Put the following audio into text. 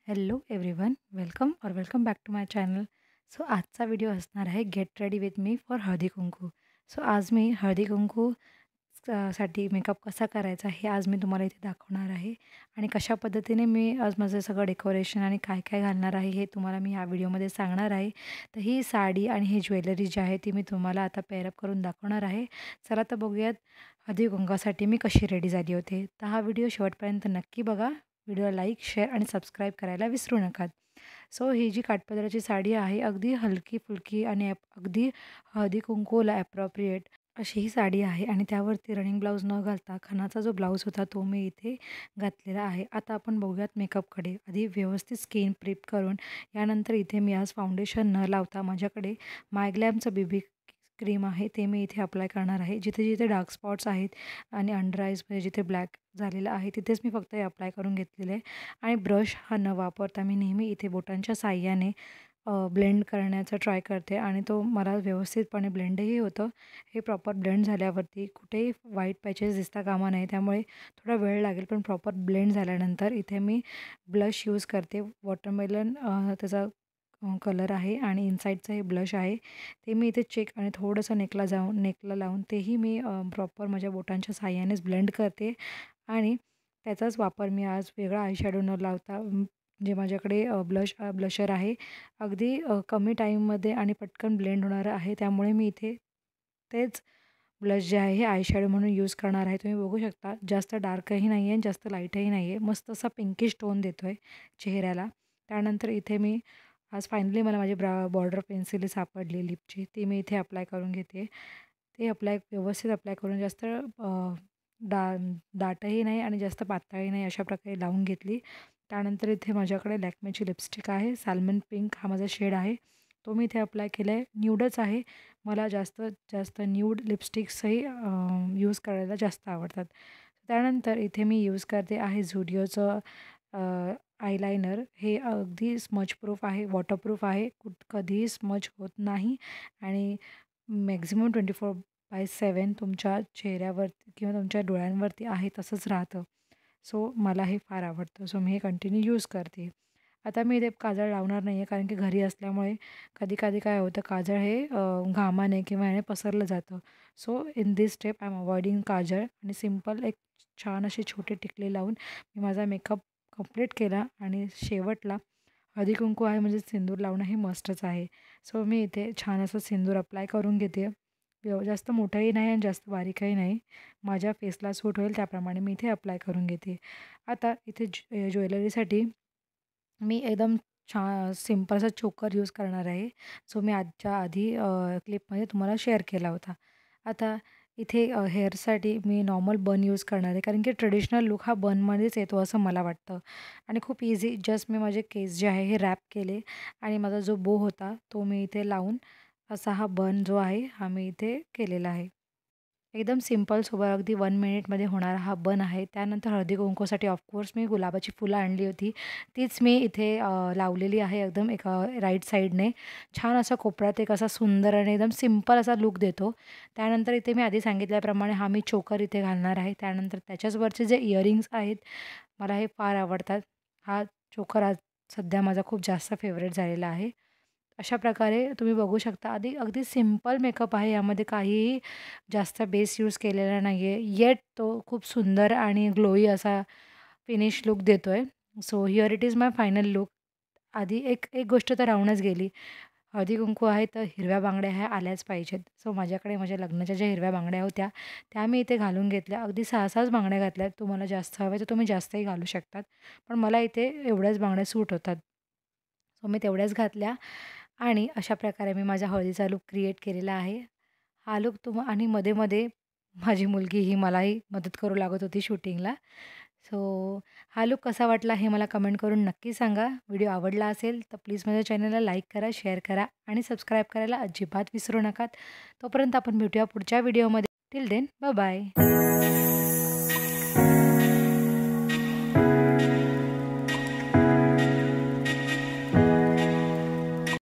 Hello everyone, welcome back to my channel. So आजचा video असणार आहे get ready with me for Haldi Kunku. So आज मी हळदी कुंकू साठी मेकअप कसा करायचा हे आज मी तुम्हाला इथे दाखवणार आहे आणि कशा पद्धतीने मी आज माझं सगळं डेकोरेशन आणि काय काय घालणार आहे हे तुम्हाला मी ह्या व्हिडिओमध्ये सांगणार आहे. तर ही साडी आणि ही ज्वेलरी जी आहे ती मी तुम्हाला आता पेअरअप करून दाखवणार आहे. चला तर बघूयात हळदी कुंकवासाठी मी कशी रेडी झाली होते. तर हा व्हिडिओ शेवटपर्यंत नक्की बघा. व्हिडिओला लाईक, शेअर आणि सबस्क्राईब करायला विसरू नका. सो ही जी काठपदराची साडी आहे अगदी हलकी-फुलकी आणि अगदी हळदी कुंकूला ॲप्रोप्रिएट अशी ही साडी आहे आणि त्यावरती रनिंग ब्लाऊज न घालता खणाचा जो ब्लाऊज होता तो मी इथे घातलेला आहे. आता आपण बघूयात मेकअपकडे. आधी व्यवस्थित स्किन प्रेप करून यानंतर इथे मी आज फाउंडेशन न लावता माझ्याकडे मायग्लॅमचं बीबी क्रीम आहे ते मी इथे अप्लाय करणार आहे. जिथे-जिथे डार्क स्पॉट्स आहेत आणि अंडर आईजमध्ये जिथे ब्लॅक झालेलं आहे तिथेच मी फक्त हे अप्लाय करून घेतलेलं आहे आणि ब्रश हा न वापरता मी नेहमी इथे बोटांच्या साहाय्याने ब्लेंड करण्याचा ट्राय करते आणि तो मला व्यवस्थितपणे ब्लेंडही होतं. हे प्रॉपर ब्लेंड झाल्यावरती कुठेही व्हाईट पॅचेस दिसता कामा नये, त्यामुळे थोडा वेळ लागेल, पण प्रॉपर ब्लेंड झाल्यानंतर इथे मी ब्लश यूज करते. वॉटरमेलन त्याचा कलर आहे आणि इनसाईडचं हे ब्लश आहे ते मी इथे चेक आणि थोडंसं नेकला लावून तेही मी प्रॉपर माझ्या बोटांच्या साहाय्यानेच ब्लेंड करते आणि त्याचाच वापर मी आज वेगळा आयशॅडो न लावता जे माझ्याकडे ब्लशर आहे अगदी कमी टाईममध्ये आणि पटकन ब्लेंड होणारं आहे, त्यामुळे मी इथे तेच ब्लश जे आहे हे आयशॅडो म्हणून यूज करणार आहे. तुम्ही बघू शकता जास्त डार्कही नाही आहे आणि जास्त लाईटही नाही आहे. मस्त असा पिंकिश टोन देतो आहे चेहऱ्याला. त्यानंतर इथे मी आज फायनली मला माझी बॉर्डर पेन्सिल सापडली लिपची, ती मी इथे अप्लाय करून घेते. ते व्यवस्थित अप्लाय करून जास्त दाटही नाही आणि जास्त पातळही नाही अशा प्रकारे लावून घेतली. त्यानंतर इथे माझ्याकडे लॅक्मेची लिपस्टिक आहे. सॅल्मन पिंक हा माझा शेड आहे. तो मी इथे अप्लाय केला आहे. न्यूडच आहे. मला जास्त न्यूड लिपस्टिक्सही यूज करायला जास्त आवडतात. त्यानंतर इथे मी यूज करते आहे झुडिओचं आयलायनर. हे अगदी स्मच प्रूफ आहे, वॉटरप्रूफ आहे. कधीही स्मच होत नाही आणि मॅक्झिमम 24/7 तुमच्या चेहऱ्यावरती किंवा तुमच्या डोळ्यांवरती आहे तसंच राहतं. सो मला हे फार आवडतं. सो मी हे कंटिन्यू यूज करते. आता मी इथे काजळ लावणार नाही आहे, कारण की घरी असल्यामुळे कधी-कधी काय होतं काजळ हे घामाने किंवा ह्याने पसरलं जातं. So in this step I am avoiding काजळ आणि सिंपल एक छान अशी छोटी टिकली लावून मी माझा मेकअप कंप्लीट केला आणि शेवटला हळदी कुंकू आहे म्हणजे सिंदूर लावणं हे मस्टच आहे. सो मी इथे छान असं सिंदूर अप्लाय करून घेते. जास्त मोठंही नाही आणि जास्त बारीकही नाही. माझ्या फेसला सूट होईल त्याप्रमाणे मी इथे अप्लाय करून घेते. आता इथे ज्वेलरीसाठी मी एकदम सिंपल असा चोकर यूज करणार आहे. जो मी आधी क्लिपमध्ये तुम्हाला शेअर केला होता. आता इथे हेअरसाठी मी नॉर्मल बन यूज करणार आहे, कारण की ट्रेडिशनल लूक हा बनमध्येच येतो असं मला वाटतं आणि खूप इझी जस्ट मी माझे केस जे आहे हे रॅप केले आणि माझा जो बो होता तो मी इथे लावून असा हा बन जो आहे हा मी इथे केलेला आहे. एकदम सिंपल सोबर अगदी 1 मिनिटमध्ये होणारा हा बन आहे. त्यानंतर हळदी कुंकूसाठी ऑफकोर्स मी गुलाबाची फुलं आणली होती. तीच मी इथे लावलेली आहे एकदम एका राईट साईडने. छान असा कोपऱ्यात एक असा सुंदर आणि एकदम सिंपल असा लूक देतो. त्यानंतर इथे मी आधी सांगितल्याप्रमाणे हा मी चोकर इथे घालणार आहे. त्यानंतर त्याच्याचवरचे जे इयरिंग्स आहेत मला हे फार आवडतात. हा चोकर आज सध्या माझा खूप जास्त फेवरेट झालेला आहे. अशा प्रकारे तुम्ही बघू शकता अगदी सिंपल मेकअप आहे. यामध्ये काहीही जास्त बेस यूज केलेला नाही आहे. येट तो खूप सुंदर आणि ग्लोई असा फिनिश लूक देतो आहे. So here it is my final look. आधी एक एक गोष्ट तर राहूनच गेली. हळदी-कुंकू आहे तर हिरव्या बांगड्या ह्या आल्याच पाहिजेत. सो माझ्याकडे माझ्या लग्नाच्या ज्या हिरव्या बांगड्या होत्या त्या मी इथे घालून घेतल्या. अगदी 6-6च बांगड्या घातल्या. तुम्हाला जास्त हव्या तर तुम्ही जास्तही घालू शकतात. पण मला इथे एवढ्याच बांगड्या सूट होतात. सो मी तेवढ्याच घातल्या आणि अशा प्रकारे मी माझ्या हळदीचा लूक क्रिएट केलेला आहे. हा लूक आणि मध्ये-मध्ये माझी मुलगी ही मलाही मदत करू लागत होती शूटिंगला. सो हा लूक कसा वाटला हे मला कमेंट करून नक्की सांगा. व्हिडिओ आवडला असेल तर प्लीज माझ्या चॅनलला लाईक करा, शेअर करा आणि सबस्क्राईब करायला अजिबात विसरू नका. तोपर्यंत आपण भेटूया पुढच्या व्हिडिओमध्ये. Till then bye bye.